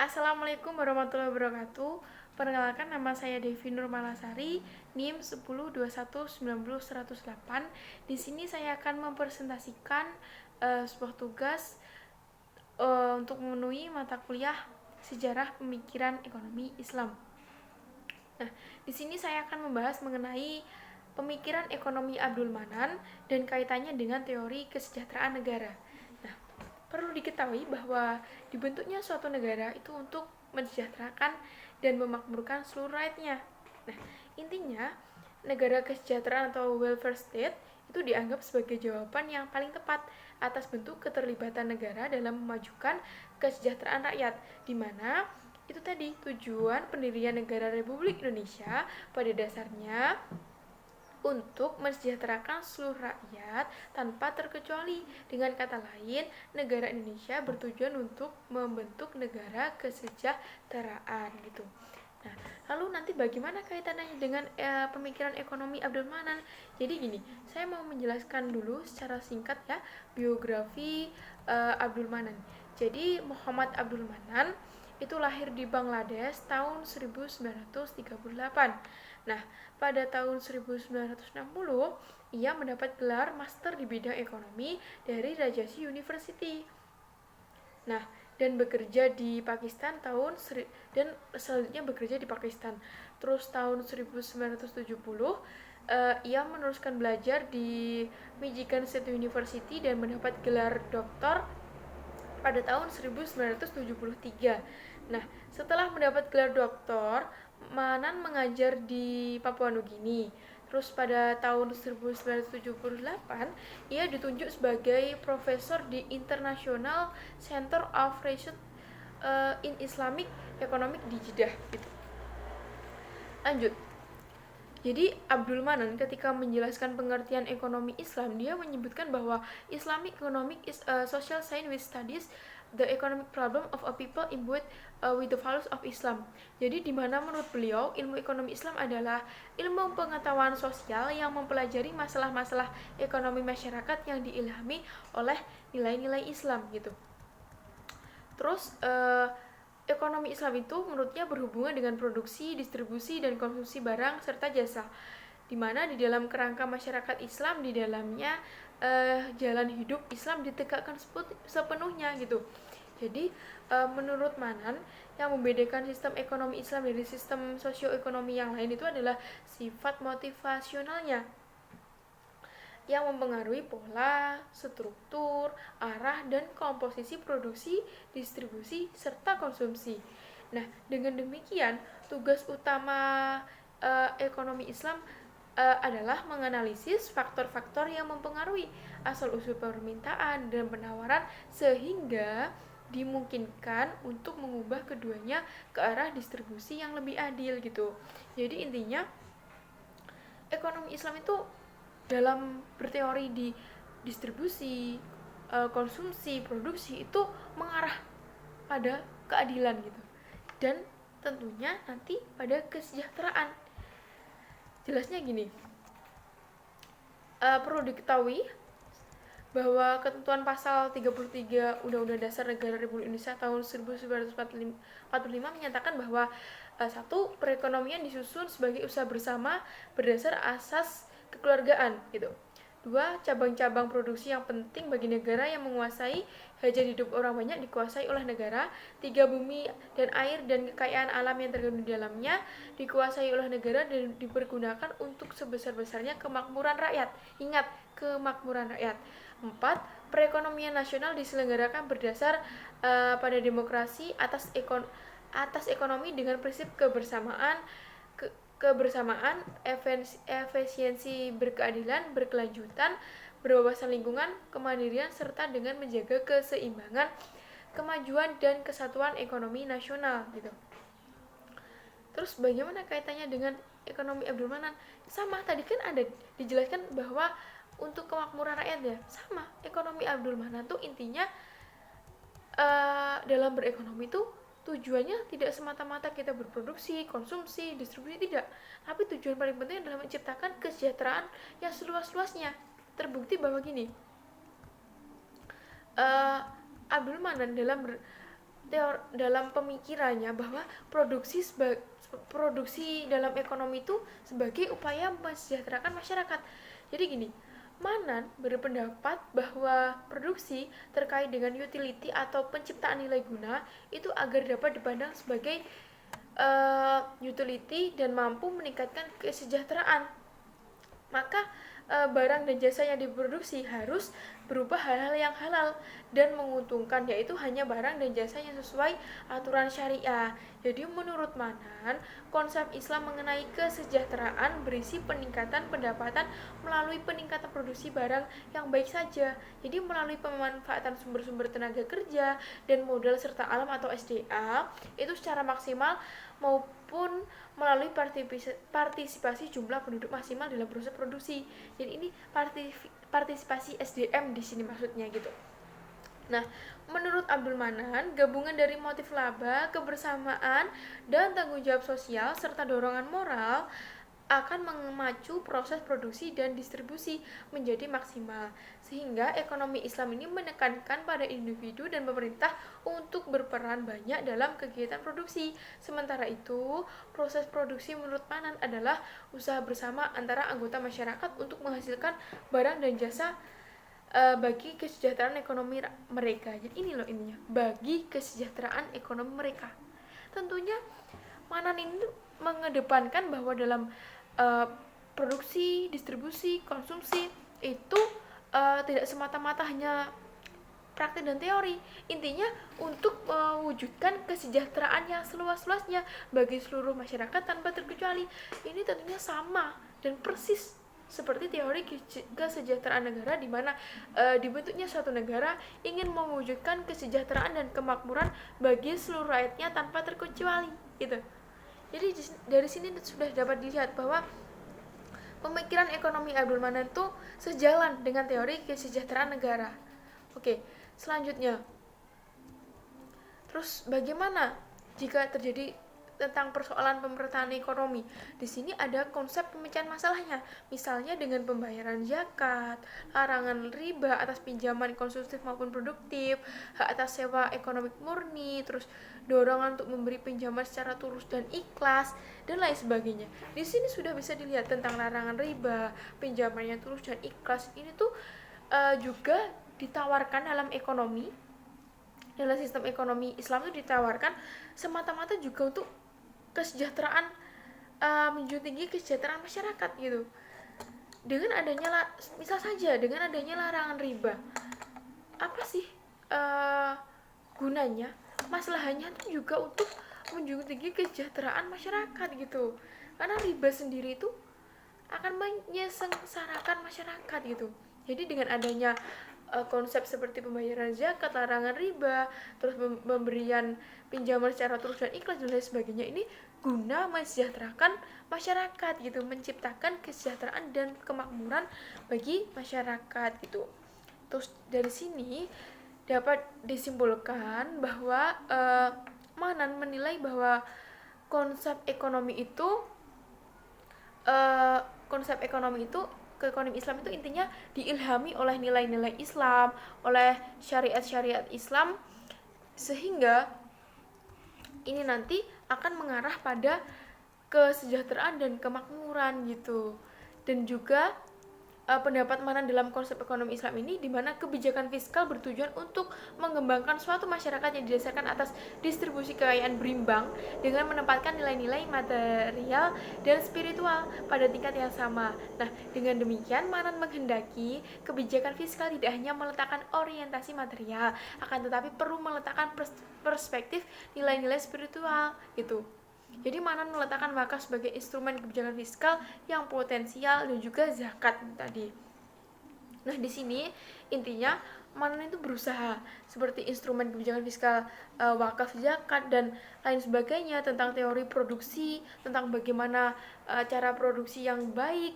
Assalamualaikum warahmatullahi wabarakatuh. Perkenalkan, nama saya Devi Nurmalasari, NIM 1021900108. Di sini saya akan mempresentasikan sebuah tugas untuk memenuhi mata kuliah Sejarah Pemikiran Ekonomi Islam. Nah, di sini saya akan membahas mengenai pemikiran ekonomi Abdul Manan dan kaitannya dengan teori kesejahteraan negara. Nah, perlu diketahui bahwa dibentuknya suatu negara itu untuk mensejahterakan dan memakmurkan seluruh rakyatnya. Nah, intinya negara kesejahteraan atau welfare state itu dianggap sebagai jawaban yang paling tepat atas bentuk keterlibatan negara dalam memajukan kesejahteraan rakyat, di mana itu tadi tujuan pendirian negara Republik Indonesia pada dasarnya untuk mensejahterakan seluruh rakyat tanpa terkecuali. Dengan kata lain, negara Indonesia bertujuan untuk membentuk negara kesejahteraan gitu. Nah, lalu nanti bagaimana kaitannya dengan pemikiran ekonomi Abdul Manan? Jadi gini, saya mau menjelaskan dulu secara singkat ya biografi Abdul Manan. Jadi Muhammad Abdul Manan itu lahir di Bangladesh tahun 1938. Nah, pada tahun 1960, ia mendapat gelar master di bidang ekonomi dari Rajasi University. Nah, dan bekerja di Pakistan dan selanjutnya bekerja di Pakistan. Terus tahun 1970 ia meneruskan belajar di Michigan State University dan mendapat gelar doktor pada tahun 1973. Nah, setelah mendapat gelar doktor, Manan mengajar di Papua Nugini. Terus pada tahun 1978, ia ditunjuk sebagai profesor di International Center of Research in Islamic Economic di Jeddah. Gitu. Lanjut. Jadi Abdul Manan ketika menjelaskan pengertian ekonomi Islam, dia menyebutkan bahwa Islamic economic is a social science which studies the economic problem of a people imbued with the values of Islam. Jadi di mana menurut beliau ilmu ekonomi Islam adalah ilmu pengetahuan sosial yang mempelajari masalah-masalah ekonomi masyarakat yang diilhami oleh nilai-nilai Islam gitu. Terus ekonomi Islam itu menurutnya berhubungan dengan produksi, distribusi, dan konsumsi barang serta jasa, di mana di dalam kerangka masyarakat Islam di dalamnya jalan hidup Islam ditegakkan sepenuhnya gitu. Jadi menurut Manan, yang membedakan sistem ekonomi Islam dari sistem sosioekonomi yang lain itu adalah sifat motivasionalnya yang mempengaruhi pola, struktur, arah, dan komposisi produksi, distribusi, serta konsumsi. Nah, dengan demikian, tugas utama ekonomi Islam adalah menganalisis faktor-faktor yang mempengaruhi asal-usul permintaan dan penawaran sehingga dimungkinkan untuk mengubah keduanya ke arah distribusi yang lebih adil gitu. Jadi intinya ekonomi Islam itu dalam berteori di distribusi, konsumsi, produksi itu mengarah pada keadilan gitu. Dan tentunya nanti pada kesejahteraan. Jelasnya gini, perlu diketahui bahwa ketentuan pasal 33 Undang-Undang Dasar Negara Republik Indonesia tahun 1945 menyatakan bahwa satu, perekonomian disusun sebagai usaha bersama berdasar asas kekeluargaan gitu. Dua, cabang-cabang produksi yang penting bagi negara yang menguasai hajat hidup orang banyak dikuasai oleh negara. Tiga, bumi dan air dan kekayaan alam yang terkandung di dalamnya dikuasai oleh negara dan dipergunakan untuk sebesar-besarnya kemakmuran rakyat. Ingat, kemakmuran rakyat. Empat, perekonomian nasional diselenggarakan berdasar pada demokrasi atas ekonomi dengan prinsip kebersamaan, efisiensi, berkeadilan, berkelanjutan, berwawasan lingkungan, kemandirian, serta dengan menjaga keseimbangan, kemajuan, dan kesatuan ekonomi nasional gitu. Terus bagaimana kaitannya dengan ekonomi Abdul Manan? Sama, tadi kan ada dijelaskan bahwa untuk kemakmuran rakyat ya, sama. Ekonomi Abdul Manan tuh intinya dalam berekonomi tuh tujuannya tidak semata-mata kita berproduksi, konsumsi, distribusi, tidak. Tapi tujuan paling penting adalah menciptakan kesejahteraan yang seluas-luasnya. Terbukti bahwa gini, Abdul Manan dalam dalam pemikirannya bahwa produksi dalam ekonomi itu sebagai upaya mensejahterakan masyarakat. Jadi gini, Manan berpendapat bahwa produksi terkait dengan utility atau penciptaan nilai guna itu agar dapat dipandang sebagai utility dan mampu meningkatkan kesejahteraan. Maka barang dan jasa yang diproduksi harus berupa hal-hal yang halal dan menguntungkan, yaitu hanya barang dan jasa yang sesuai aturan syariah. Jadi menurut Manan, konsep Islam mengenai kesejahteraan berisi peningkatan pendapatan melalui peningkatan produksi barang yang baik saja. Jadi melalui pemanfaatan sumber-sumber tenaga kerja dan modal serta alam atau SDA itu secara maksimal maupun melalui partisipasi jumlah penduduk maksimal dalam proses produksi. Jadi ini partisipasi SDM di sini maksudnya gitu. Nah, menurut Abdul Manan, gabungan dari motif laba, kebersamaan, dan tanggung jawab sosial serta dorongan moral akan memacu proses produksi dan distribusi menjadi maksimal, sehingga ekonomi Islam ini menekankan pada individu dan pemerintah untuk berperan banyak dalam kegiatan produksi. Sementara itu, proses produksi menurut Manan adalah usaha bersama antara anggota masyarakat untuk menghasilkan barang dan jasa bagi kesejahteraan ekonomi mereka. Jadi ini loh ininya, bagi kesejahteraan ekonomi mereka. Tentunya Manan ini mengedepankan bahwa dalam produksi, distribusi, konsumsi itu tidak semata-mata hanya praktik dan teori. Intinya untuk mewujudkan kesejahteraan yang seluas-luasnya bagi seluruh masyarakat tanpa terkecuali. Ini tentunya sama dan persis seperti teori kesejahteraan negara, di mana dibentuknya suatu negara ingin mewujudkan kesejahteraan dan kemakmuran bagi seluruh rakyatnya tanpa terkecuali gitu. Jadi dari sini sudah dapat dilihat bahwa pemikiran ekonomi Abdul Manan itu sejalan dengan teori kesejahteraan negara. Oke, selanjutnya. Terus bagaimana jika terjadi tentang persoalan pemerataan ekonomi? Di sini ada konsep pemecahan masalahnya, misalnya dengan pembayaran zakat, larangan riba atas pinjaman konsumtif maupun produktif, hak atas sewa ekonomi murni, terus dorongan untuk memberi pinjaman secara tulus dan ikhlas, dan lain sebagainya. Di sini sudah bisa dilihat tentang larangan riba, pinjaman yang tulus dan ikhlas. Ini tuh juga ditawarkan dalam ekonomi, dalam sistem ekonomi Islam itu ditawarkan semata-mata juga untuk kesejahteraan, menjunjung tinggi kesejahteraan masyarakat gitu. Dengan adanya misal saja dengan adanya larangan riba, apa sih gunanya? Masalahnya itu juga untuk menjunjung tinggi kesejahteraan masyarakat gitu. Karena riba sendiri itu akan menyengsarakan masyarakat gitu. Jadi dengan adanya konsep seperti pembayaran zakat, larangan riba, terus pemberian pinjaman secara tulus dan ikhlas dan lain sebagainya, ini guna mensejahterakan masyarakat gitu, menciptakan kesejahteraan dan kemakmuran bagi masyarakat gitu. Terus dari sini dapat disimpulkan bahwa Manan menilai bahwa konsep ekonomi itu ekonomi Islam itu intinya diilhami oleh nilai-nilai Islam, oleh syariat-syariat Islam, sehingga ini nanti akan mengarah pada kesejahteraan dan kemakmuran gitu. Dan juga pendapat Manan dalam konsep ekonomi Islam ini, di mana kebijakan fiskal bertujuan untuk mengembangkan suatu masyarakat yang didasarkan atas distribusi kekayaan berimbang dengan menempatkan nilai-nilai material dan spiritual pada tingkat yang sama. Nah, dengan demikian Manan menghendaki kebijakan fiskal tidak hanya meletakkan orientasi material, akan tetapi perlu meletakkan perspektif nilai-nilai spiritual gitu. Jadi Manan meletakkan wakaf sebagai instrumen kebijakan fiskal yang potensial dan juga zakat tadi. Nah, di sini intinya Manan itu berusaha seperti instrumen kebijakan fiskal, wakaf, zakat dan lain sebagainya, tentang teori produksi, tentang bagaimana cara produksi yang baik,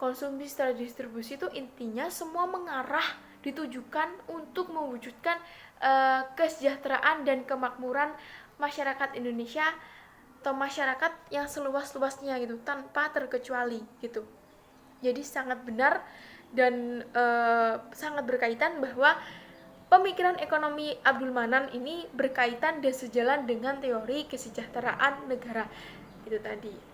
konsumsi setelah distribusi, itu intinya semua mengarah ditujukan untuk mewujudkan kesejahteraan dan kemakmuran masyarakat Indonesia atau masyarakat yang seluas-luasnya gitu, tanpa terkecuali gitu. Jadi sangat benar dan sangat berkaitan bahwa pemikiran ekonomi Abdul Manan ini berkaitan dan sejalan dengan teori kesejahteraan negara. Itu tadi.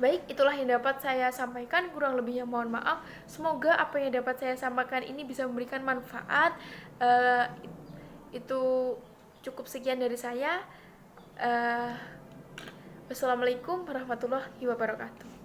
Baik, itulah yang dapat saya sampaikan. Kurang lebihnya mohon maaf. Semoga apa yang dapat saya sampaikan ini bisa memberikan manfaat. Uh, itu cukup sekian dari saya. Wassalamualaikum warahmatullahi wabarakatuh.